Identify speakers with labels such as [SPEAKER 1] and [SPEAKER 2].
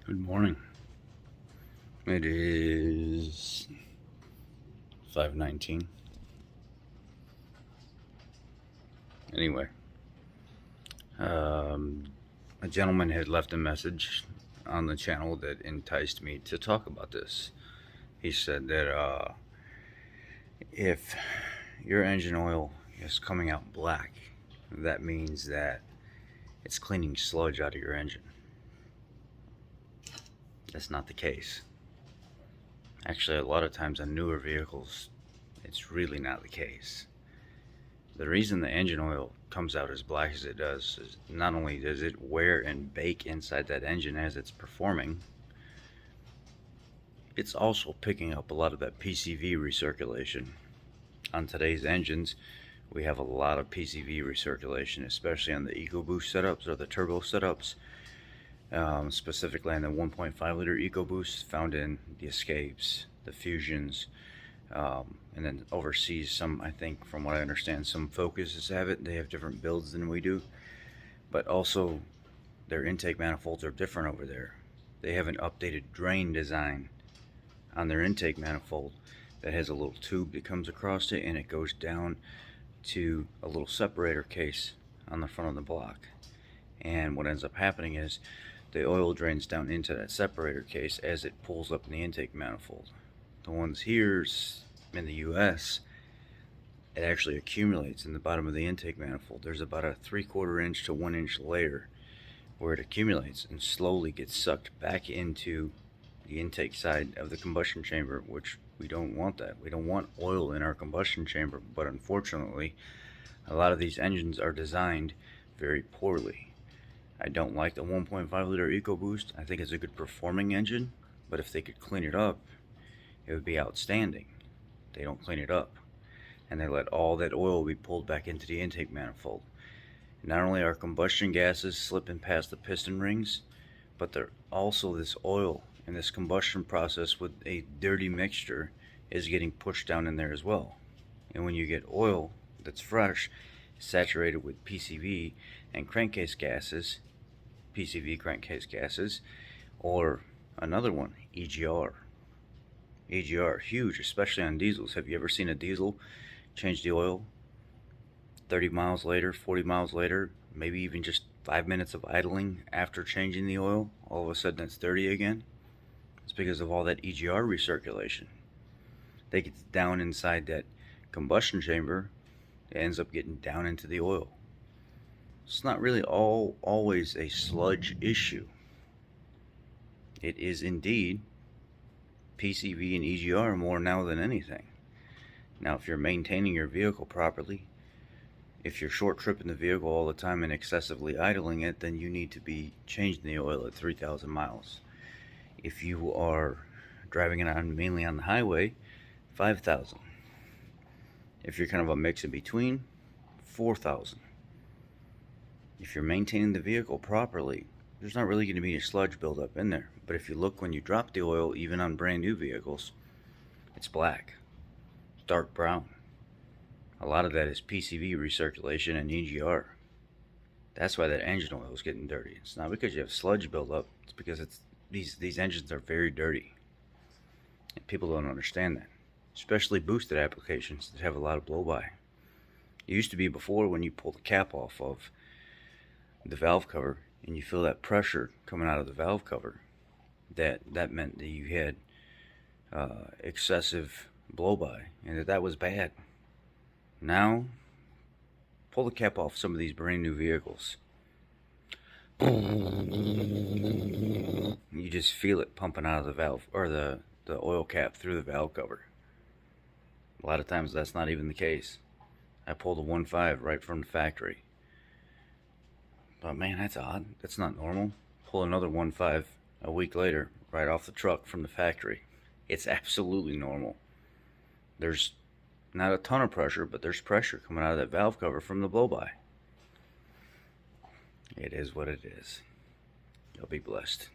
[SPEAKER 1] Good morning. It is 5:19. Anyway, a gentleman had left a message on the channel that enticed me to talk about this. He said that if your engine oil is coming out black, that means that it's cleaning sludge out of your engine. That's not the case. Actually, a lot of times on newer vehicles, it's really not the case. The reason the engine oil comes out as black as it does is not only does it wear and bake inside that engine as it's performing, it's also picking up a lot of that PCV recirculation. On today's engines, we have a lot of PCV recirculation, especially on the EcoBoost setups or the turbo setups, specifically on the 1.5 liter EcoBoost found in the Escapes, the Fusions, and then overseas, some, I think, from what I understand, some Focuses have it. They have different builds than we do, but also their intake manifolds are different over there. They have an updated drain design on their intake manifold that has a little tube that comes across it, and it goes down to a little separator case on the front of the block. And what ends up happening is the oil drains down into that separator case as it pulls up in the intake manifold. The ones here in the US, it actually accumulates in the bottom of the intake manifold. There's about a 3/4 inch to 1 inch layer where it accumulates and slowly gets sucked back into the intake side of the combustion chamber, which we don't want that. We don't want oil in our combustion chamber, but unfortunately, a lot of these engines are designed very poorly. I don't like the 1.5 liter EcoBoost. I think it's a good performing engine, but if they could clean it up, it would be outstanding. They don't clean it up, and they let all that oil be pulled back into the intake manifold. Not only are combustion gases slipping past the piston rings, but they're also this oil and this combustion process with a dirty mixture is getting pushed down in there as well. And when you get oil that's fresh, saturated with PCV and crankcase gases, PCV crankcase gases, or another one, EGR. EGR, huge, especially on diesels. Have you ever seen a diesel change the oil 30 miles later, 40 miles later, maybe even just 5 minutes of idling after changing the oil, all of a sudden it's dirty again? It's because of all that EGR recirculation. They get down inside that combustion chamber, it ends up getting down into the oil. It's not really always a sludge issue. It is indeed PCV and EGR more now than anything. Now, if you're maintaining your vehicle properly, if you're short tripping the vehicle all the time and excessively idling it, then you need to be changing the oil at 3,000 miles. If you are driving it on mainly on the highway, 5,000. If you're kind of a mix in between, 4,000. If you're maintaining the vehicle properly, there's not really going to be a sludge buildup in there. But if you look when you drop the oil, even on brand new vehicles, it's black, dark brown. A lot of that is PCV recirculation and EGR. That's why that engine oil is getting dirty. It's not because you have sludge buildup. It's because these engines are very dirty, and people don't understand that. Especially boosted applications that have a lot of blow-by. It used to be before, when you pull the cap off of the valve cover and you feel that pressure coming out of the valve cover, that meant that you had excessive blow-by, and that was bad. Now, pull the cap off some of these brand new vehicles. You just feel it pumping out of the valve, or the oil cap through the valve cover. A lot of times that's not even the case. I pulled a 1.5 right from the factory. But man, that's odd. That's not normal. Pull another 1.5 a week later, right off the truck from the factory. It's absolutely normal. There's not a ton of pressure, but there's pressure coming out of that valve cover from the blow-by. It is what it is. You'll be blessed.